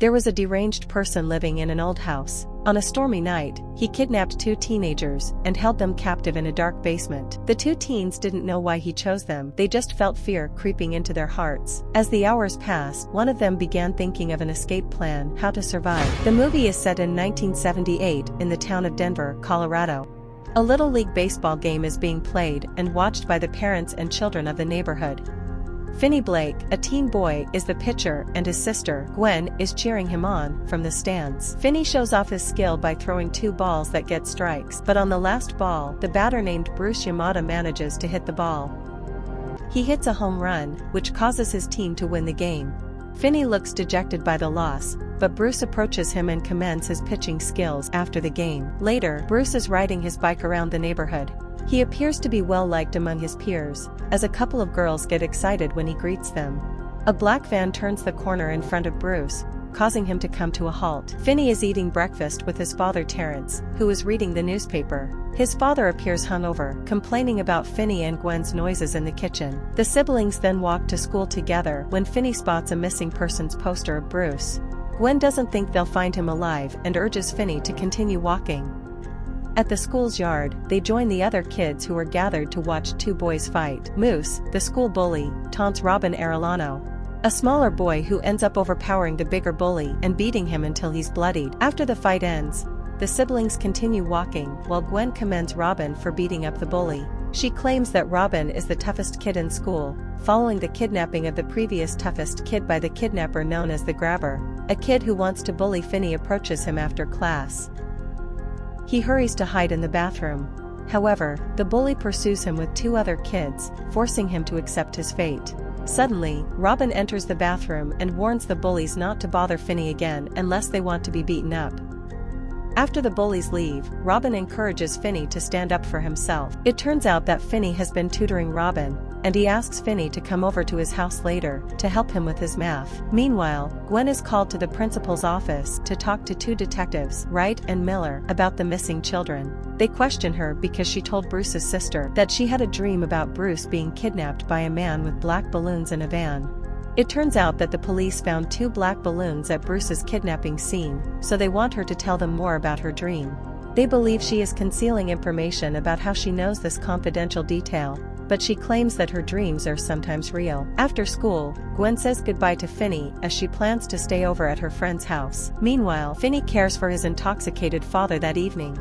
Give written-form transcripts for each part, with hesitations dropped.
There was a deranged person living in an old house. On a stormy night, he kidnapped 2 teenagers and held them captive in a dark basement. The 2 teens didn't know why he chose them, they just felt fear creeping into their hearts. As the hours passed, one of them began thinking of an escape plan, how to survive. The movie is set in 1978 in the town of Denver, Colorado. A Little League baseball game is being played and watched by the parents and children of the neighborhood. Finney Blake, a teen boy, is the pitcher and his sister, Gwen, is cheering him on from the stands. Finney shows off his skill by throwing 2 balls that get strikes, but on the last ball, the batter named Bruce Yamada manages to hit the ball. He hits a home run, which causes his team to win the game. Finney looks dejected by the loss, but Bruce approaches him and commends his pitching skills after the game. Later, Bruce is riding his bike around the neighborhood. He appears to be well liked among his peers, as a couple of girls get excited when he greets them. A black van turns the corner in front of Bruce, causing him to come to a halt. Finney is eating breakfast with his father Terrence, who is reading the newspaper. His father appears hungover, complaining about Finney and Gwen's noises in the kitchen. The siblings then walk to school together when Finney spots a missing persons poster of Bruce. Gwen doesn't think they'll find him alive and urges Finney to continue walking. At the school's yard, they join the other kids who are gathered to watch 2 boys fight. Moose, the school bully, taunts Robin Arellano, a smaller boy who ends up overpowering the bigger bully and beating him until he's bloodied. After the fight ends, the siblings continue walking while Gwen commends Robin for beating up the bully. She claims that Robin is the toughest kid in school, following the kidnapping of the previous toughest kid by the kidnapper known as the Grabber. A kid who wants to bully Finney approaches him after class. He hurries to hide in the bathroom. However, the bully pursues him with 2 other kids, forcing him to accept his fate. Suddenly, Robin enters the bathroom and warns the bullies not to bother Finney again unless they want to be beaten up. After the bullies leave, Robin encourages Finney to stand up for himself. It turns out that Finney has been tutoring Robin, and he asks Finney to come over to his house later to help him with his math. Meanwhile, Gwen is called to the principal's office to talk to 2 detectives, Wright and Miller, about the missing children. They question her because she told Bruce's sister that she had a dream about Bruce being kidnapped by a man with black balloons in a van. It turns out that the police found 2 black balloons at Bruce's kidnapping scene, so they want her to tell them more about her dream. They believe she is concealing information about how she knows this confidential detail, but she claims that her dreams are sometimes real. After school, Gwen says goodbye to Finney as she plans to stay over at her friend's house. Meanwhile, Finney cares for his intoxicated father that evening.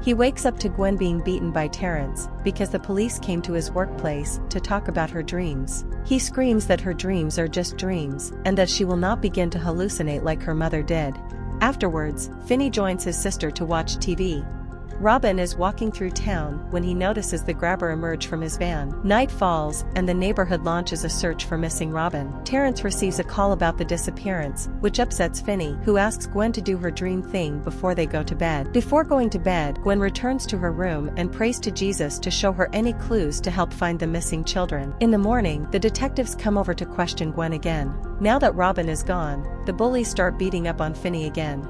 He wakes up to Gwen being beaten by Terrence because the police came to his workplace to talk about her dreams. He screams that her dreams are just dreams and that she will not begin to hallucinate like her mother did. Afterwards, Finney joins his sister to watch TV. Robin is walking through town when he notices the Grabber emerge from his van. Night falls, and the neighborhood launches a search for missing Robin. Terrence receives a call about the disappearance, which upsets Finney, who asks Gwen to do her dream thing before they go to bed. Before going to bed, Gwen returns to her room and prays to Jesus to show her any clues to help find the missing children. In the morning, the detectives come over to question Gwen again. Now that Robin is gone, the bullies start beating up on Finney again.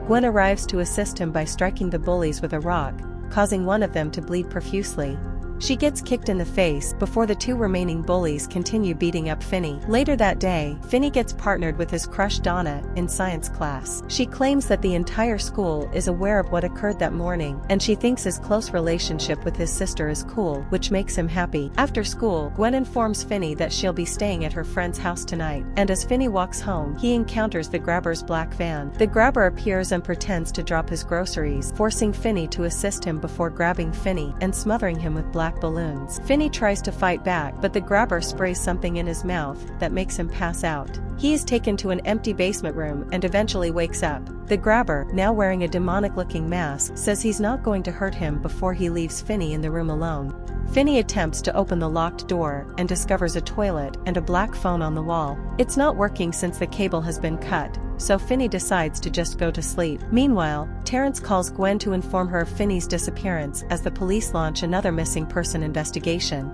Gwen arrives to assist him by striking the bullies with a rock, causing one of them to bleed profusely. She gets kicked in the face before the 2 remaining bullies continue beating up Finney. Later that day, Finney gets partnered with his crush Donna in science class. She claims that the entire school is aware of what occurred that morning, and she thinks his close relationship with his sister is cool, which makes him happy. After school, Gwen informs Finney that she'll be staying at her friend's house tonight, and as Finney walks home, he encounters the Grabber's black van. The Grabber appears and pretends to drop his groceries, forcing Finney to assist him before grabbing Finney and smothering him with black balloons. Finney tries to fight back, but the Grabber sprays something in his mouth that makes him pass out. He is taken to an empty basement room and eventually wakes up. The Grabber, now wearing a demonic-looking mask, says he's not going to hurt him before he leaves Finney in the room alone. Finney attempts to open the locked door and discovers a toilet and a black phone on the wall. It's not working since the cable has been cut, so Finney decides to just go to sleep. Meanwhile, Terrence calls Gwen to inform her of Finney's disappearance as the police launch another missing person investigation.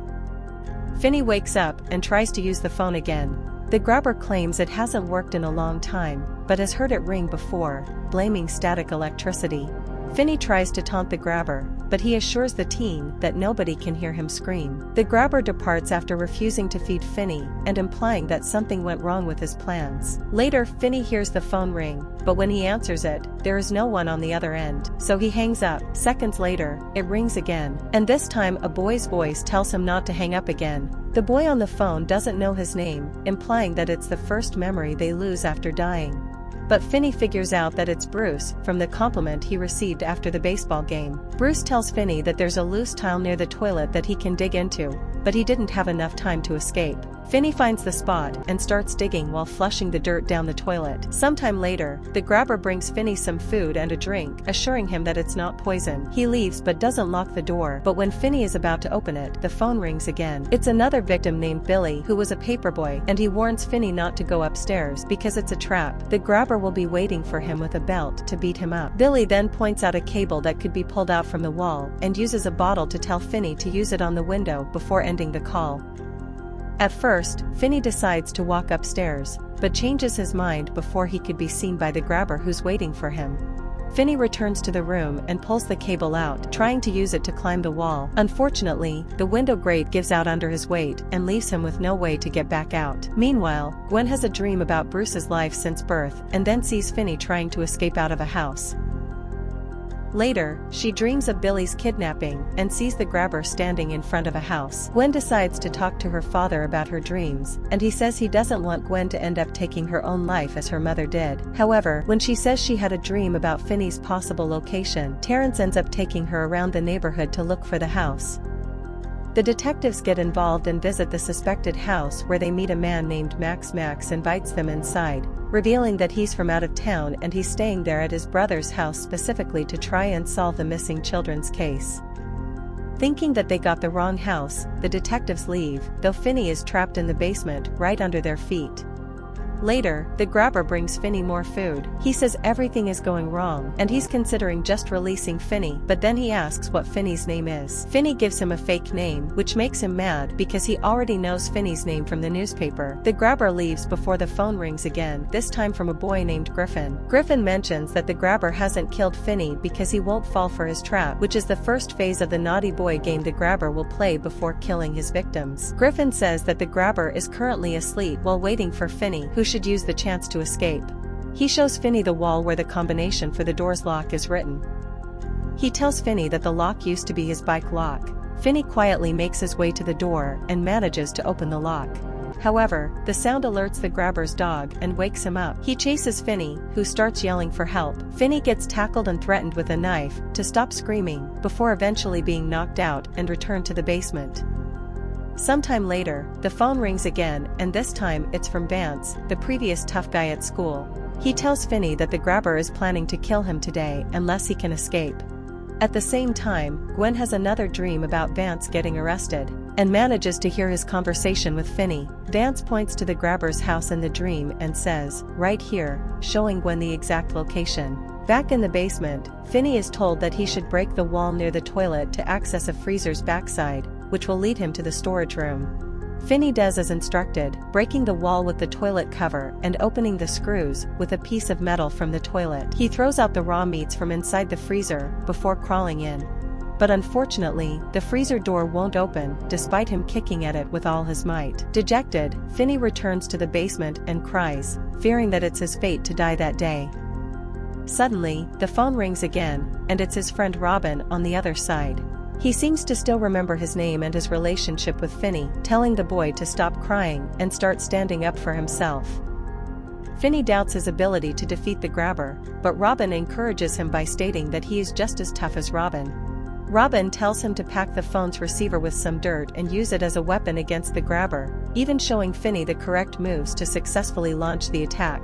Finney wakes up and tries to use the phone again. The Grabber claims it hasn't worked in a long time, but has heard it ring before, blaming static electricity. Finney tries to taunt the grabber, but he assures the teen that nobody can hear him scream. The grabber departs after refusing to feed Finney and implying that something went wrong with his plans. Later, Finney hears the phone ring, but when he answers it, there is no one on the other end, so he hangs up. Seconds later, it rings again, and this time a boy's voice tells him not to hang up again. The boy on the phone doesn't know his name, implying that it's the first memory they lose after dying. But Finney figures out that it's Bruce, from the compliment he received after the baseball game. Bruce tells Finney that there's a loose tile near the toilet that he can dig into, but he didn't have enough time to escape. Finney finds the spot and starts digging while flushing the dirt down the toilet. Sometime later, the grabber brings Finney some food and a drink, assuring him that it's not poison. He leaves but doesn't lock the door, but when Finney is about to open it, the phone rings again. It's another victim named Billy, who was a paperboy, and he warns Finney not to go upstairs because it's a trap. The grabber will be waiting for him with a belt to beat him up. Billy then points out a cable that could be pulled out from the wall and uses a bottle to tell Finney to use it on the window before ending the call. At first, Finney decides to walk upstairs, but changes his mind before he could be seen by the grabber who's waiting for him. Finney returns to the room and pulls the cable out, trying to use it to climb the wall. Unfortunately, the window grate gives out under his weight and leaves him with no way to get back out. Meanwhile, Gwen has a dream about Bruce's life since birth and then sees Finney trying to escape out of a house. Later, she dreams of Billy's kidnapping and sees the grabber standing in front of a house. Gwen decides to talk to her father about her dreams, and he says he doesn't want Gwen to end up taking her own life as her mother did. However, when she says she had a dream about Finney's possible location, Terrence ends up taking her around the neighborhood to look for the house. The detectives get involved and visit the suspected house, where they meet a man named Max. Max invites them inside, revealing that he's from out of town and he's staying there at his brother's house specifically to try and solve the missing children's case. Thinking that they got the wrong house, the detectives leave, though Finney is trapped in the basement right under their feet. Later, the grabber brings Finney more food. He says everything is going wrong, and he's considering just releasing Finney, but then he asks what Finney's name is. Finney gives him a fake name, which makes him mad because he already knows Finney's name from the newspaper. The grabber leaves before the phone rings again, this time from a boy named Griffin. Griffin mentions that the grabber hasn't killed Finney because he won't fall for his trap, which is the first phase of the naughty boy game the grabber will play before killing his victims. Griffin says that the grabber is currently asleep while waiting for Finney, who should use the chance to escape. He shows Finney the wall where the combination for the door's lock is written. He tells Finney that the lock used to be his bike lock. Finney quietly makes his way to the door and manages to open the lock. However, the sound alerts the grabber's dog and wakes him up. He chases Finney, who starts yelling for help. Finney gets tackled and threatened with a knife to stop screaming, before eventually being knocked out and returned to the basement. Sometime later, the phone rings again, and this time it's from Vance, the previous tough guy at school. He tells Finney that the grabber is planning to kill him today unless he can escape. At the same time, Gwen has another dream about Vance getting arrested, and manages to hear his conversation with Finney. Vance points to the grabber's house in the dream and says, "Right here," showing Gwen the exact location. Back in the basement, Finney is told that he should break the wall near the toilet to access a freezer's backside, which will lead him to the storage room. Finney does as instructed, breaking the wall with the toilet cover and opening the screws with a piece of metal from the toilet. He throws out the raw meats from inside the freezer before crawling in. But unfortunately, the freezer door won't open, despite him kicking at it with all his might. Dejected, Finney returns to the basement and cries, fearing that it's his fate to die that day. Suddenly, the phone rings again, and it's his friend Robin on the other side. He seems to still remember his name and his relationship with Finney, telling the boy to stop crying and start standing up for himself. Finney doubts his ability to defeat the grabber, but Robin encourages him by stating that he is just as tough as Robin. Robin tells him to pack the phone's receiver with some dirt and use it as a weapon against the grabber, even showing Finney the correct moves to successfully launch the attack.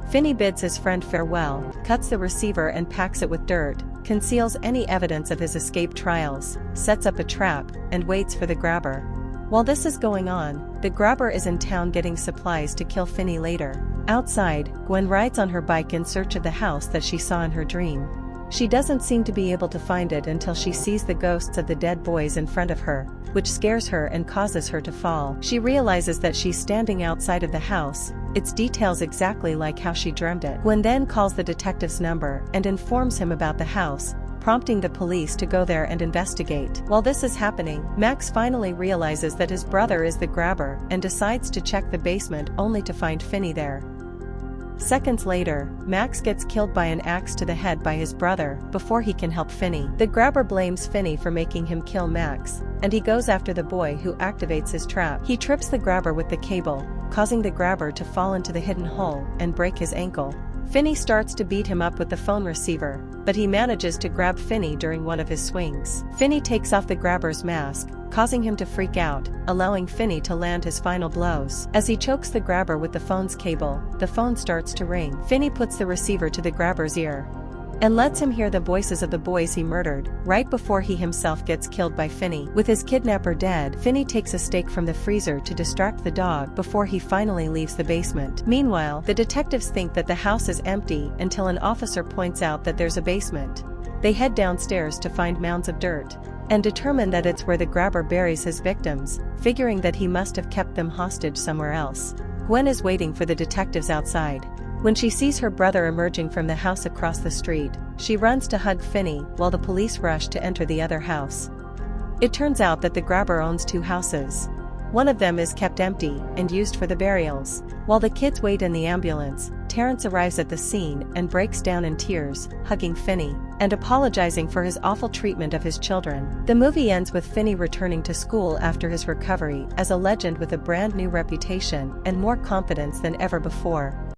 Finney bids his friend farewell, cuts the receiver and packs it with dirt, conceals any evidence of his escape trials, sets up a trap, and waits for the grabber. While this is going on, the grabber is in town getting supplies to kill Finney later. Outside, Gwen rides on her bike in search of the house that she saw in her dream. She doesn't seem to be able to find it until she sees the ghosts of the dead boys in front of her, which scares her and causes her to fall. She realizes that she's standing outside of the house. It's details exactly like how she dreamt it. Gwen then calls the detective's number and informs him about the house, prompting the police to go there and investigate. While this is happening, Max finally realizes that his brother is the grabber and decides to check the basement only to find Finney there. Seconds later, Max gets killed by an axe to the head by his brother before he can help Finney. The grabber blames Finney for making him kill Max, and he goes after the boy who activates his trap. He trips the grabber with the cable, causing the grabber to fall into the hidden hole and break his ankle. Finney starts to beat him up with the phone receiver, but he manages to grab Finney during one of his swings. Finney takes off the grabber's mask, causing him to freak out, allowing Finney to land his final blows. As he chokes the grabber with the phone's cable, the phone starts to ring. Finney puts the receiver to the grabber's ear and lets him hear the voices of the boys he murdered, right before he himself gets killed by Finney. With his kidnapper dead, Finney takes a steak from the freezer to distract the dog before he finally leaves the basement. Meanwhile, the detectives think that the house is empty until an officer points out that there's a basement. They head downstairs to find mounds of dirt and determine that it's where the grabber buries his victims, figuring that he must have kept them hostage somewhere else. Gwen is waiting for the detectives outside. When she sees her brother emerging from the house across the street, she runs to hug Finney while the police rush to enter the other house. It turns out that the grabber owns 2 houses. One of them is kept empty and used for the burials. While the kids wait in the ambulance, Terrence arrives at the scene and breaks down in tears, hugging Finney and apologizing for his awful treatment of his children. The movie ends with Finney returning to school after his recovery as a legend with a brand new reputation and more confidence than ever before.